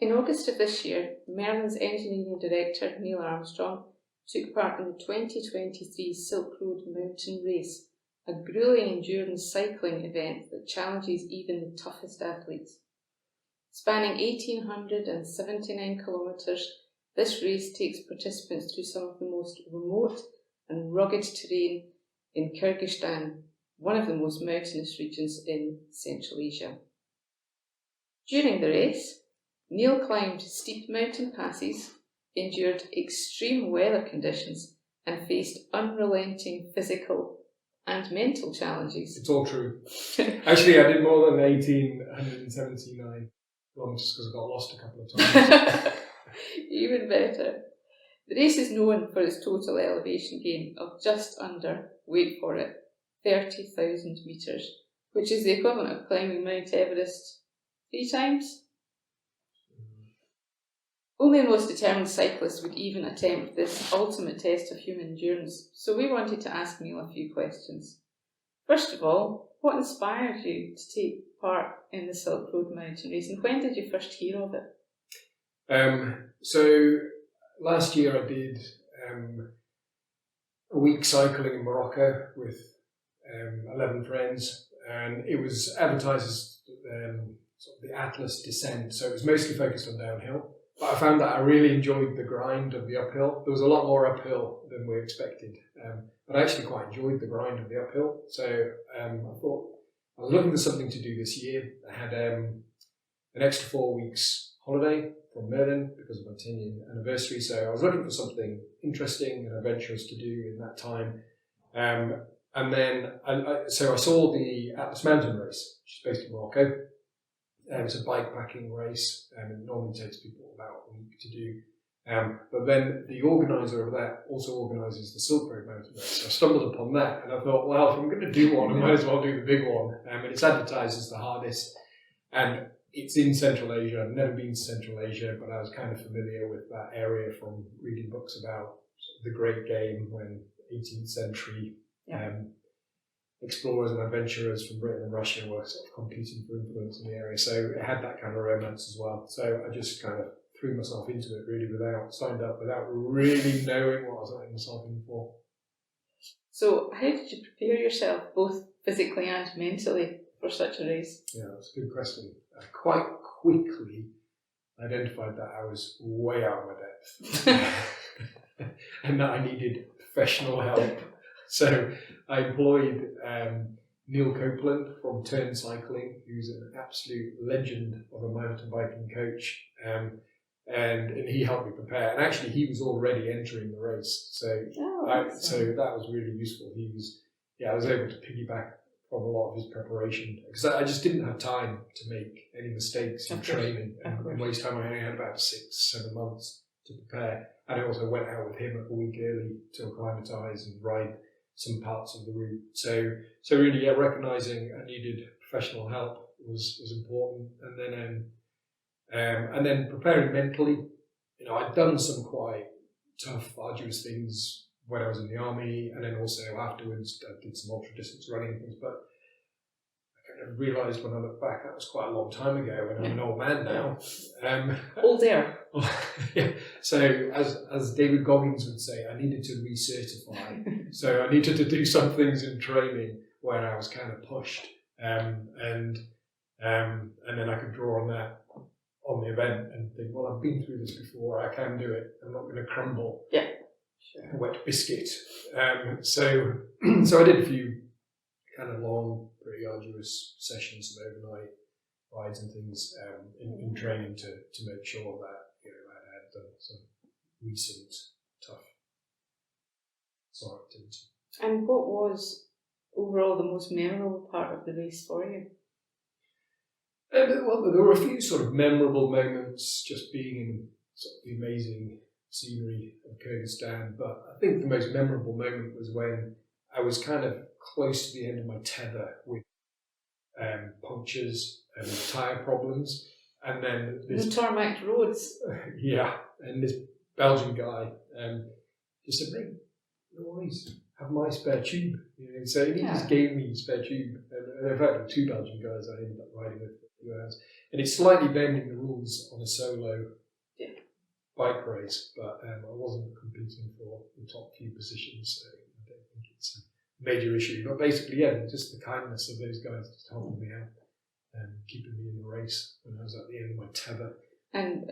In August of this year, Merlin's engineering director, Neil Armstrong, took part in the 2023 Silk Road Mountain Race, a gruelling endurance cycling event that challenges even the toughest athletes. Spanning 1,879 kilometres, this race takes participants through some of the most remote and rugged terrain in Kyrgyzstan, one of the most mountainous regions in Central Asia. During the race, Neil climbed steep mountain passes, endured extreme weather conditions, and faced unrelenting physical and mental challenges. It's all true. Actually, I did more than 1,879 kilometres because I got lost a couple of times. Even better. The race is known for its total elevation gain of just under, wait for it, 30,000 metres, which is the equivalent of climbing Mount Everest 3 times. Only the most determined cyclists would even attempt this ultimate test of human endurance, so we wanted to ask Neil a few questions. First of all, what inspired you to take part in the Silk Road Mountain Race, and when did you first hear of it? So last year I did a week cycling in Morocco with 11 friends, and it was advertised as sort of the Atlas descent, so it was mostly focused on downhill. But I found that I really enjoyed the grind of the uphill. There was a lot more uphill than we expected, but I actually quite enjoyed the grind of the uphill. So I thought I was looking for something to do this year. I had an extra 4 weeks holiday from Merlin because of my 10-year anniversary, so I was looking for something interesting and adventurous to do in that time. And then I saw the Atlas Mountain Race, which is based in Morocco. It's a bike-packing race, and it normally takes people about a week to do. But then the organiser of that also organises the Silk Road Mountain Race. So I stumbled upon that, and I thought, well, if I'm going to do one, I might as well do the big one. And it's advertised as the hardest, and it's in Central Asia. I've never been to Central Asia, but I was kind of familiar with that area from reading books about the Great Game when 18th century explorers and adventurers from Britain and Russia were sort of competing for influence in the area. So it had that kind of romance as well. So I just kind of threw myself into it really signed up without really knowing what I was letting myself in for. So how did you prepare yourself, both physically and mentally, for such a race? Yeah, that's a good question. I quite quickly identified that I was way out of my depth and that I needed professional help. So I employed Neil Copeland from Turn Cycling, who's an absolute legend of a mountain biking coach, and he helped me prepare. And actually, he was already entering the race, so that was really useful. I was able to piggyback from a lot of his preparation because I just didn't have time to make any mistakes in training and waste time. I only had about 6-7 months to prepare, and I also went out with him a week early to acclimatise and ride some parts of the route. So really, recognising I needed professional help was important, and then preparing mentally. You know, I'd done some quite tough, arduous things when I was in the army, and then also afterwards I did some ultra distance running things. But I kind of realised when I look back that was quite a long time ago, and I'm an old man now. Older. Yeah. So as David Goggins would say, I needed to recertify. So I needed to do some things in training where I was kind of pushed, and then I could draw on that on the event and think, well, I've been through this before. I can do it. I'm not going to crumble. Yeah. A wet biscuit. So I did a few kind of long, pretty arduous sessions of overnight rides and things in training to make sure that I had done some recent tough activity. And what was overall the most memorable part of the race for you? Well, there were a few sort of memorable moments, just being in sort of the amazing scenery of Kyrgyzstan, but I think the most memorable moment was when I was kind of close to the end of my tether with punctures and tyre problems, and then this tarmac roads. And this Belgian guy just said, "Mate, no worries, have my spare tube." So he just gave me spare tube, and in fact, 2 Belgian guys I ended up riding with. And it's slightly bending the rules on a solo Yeah. bike race, but I wasn't competing for the top few positions, so I don't think it's a major issue. But basically, yeah, just the kindness of those guys just helping me out and keeping me in the race when I was at the end of my tether. And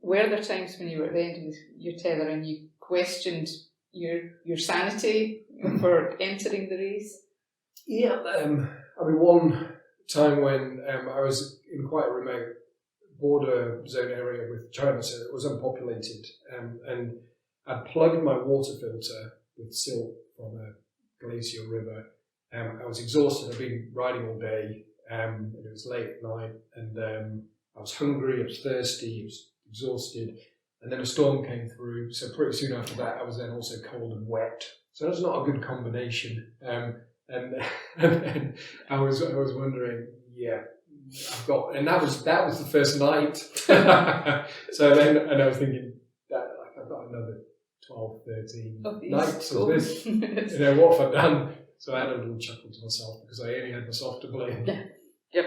were there times when you were at the end of your tether and you questioned your sanity for entering the race? Yeah, one time when I was in quite a remote border zone area with China, so it was unpopulated, and I'd plugged my water filter with silt from a glacial river. I was exhausted. I'd been riding all day, and it was late at night, and I was hungry, I was thirsty, I was exhausted, and then a storm came through. So pretty soon after that, I was then also cold and wet. So that's not a good combination. And I was wondering, yeah, I've got, and that was the first night. So then, and I was thinking that like I've got another 12, 13 nights of this. What have I done? So I had a little chuckle to myself because I only had myself to blame. Yeah. Yep.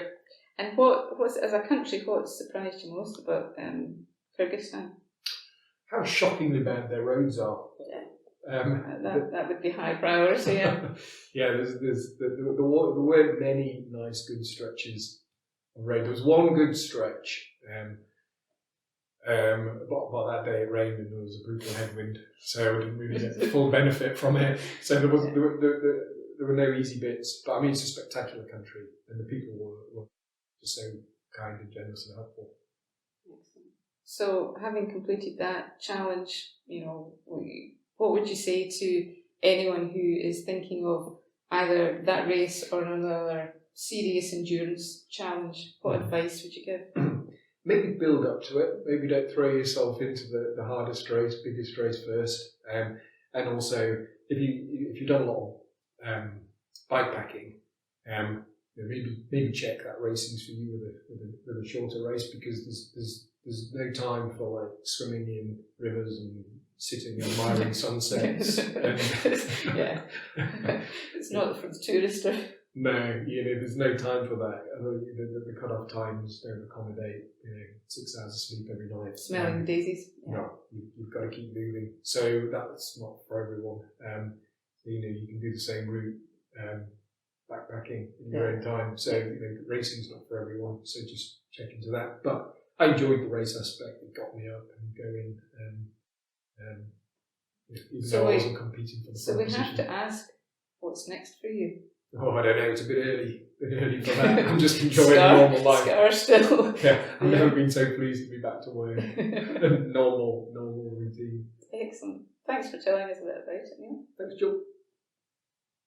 And what's as a country, what surprised you most about Kyrgyzstan? How shockingly bad their roads are. That would be high priority. Yeah. Yeah. There weren't many nice good stretches of road. There was one good stretch, but that day it rained and there was a brutal headwind, so I didn't really get the full benefit from it. So there were no easy bits. But I mean, it's a spectacular country, and the people were just so kind and generous and helpful. Excellent. So, having completed that challenge, what would you say to anyone who is thinking of either that race or another serious endurance challenge? What advice would you give? Maybe build up to it. Maybe don't throw yourself into the hardest race, biggest race first. And also, if you've done a lot of bikepacking, maybe check that racing's for you with a shorter race, because there's no time for like swimming in rivers and sitting and admiring sunsets. Yeah, it's not for the tourist. No, there's no time for that. The cut-off times don't accommodate 6 hours of sleep every night. Smelling daisies. Yeah. No, you've got to keep moving. So that's not for everyone. You can do the same route backpacking in your own time. So racing's not for everyone. So just check into that. But I enjoyed the race aspect. It got me up and going. Even though I wasn't competing for the So front we have position. to ask, what's next for you? Oh, I don't know. It's a bit early for that. I'm just enjoying normal life. Scar still. Yeah, I've never been so pleased to be back to work. normal routine. Excellent. Thanks for telling us a bit about it, Neil. Thanks, Joe.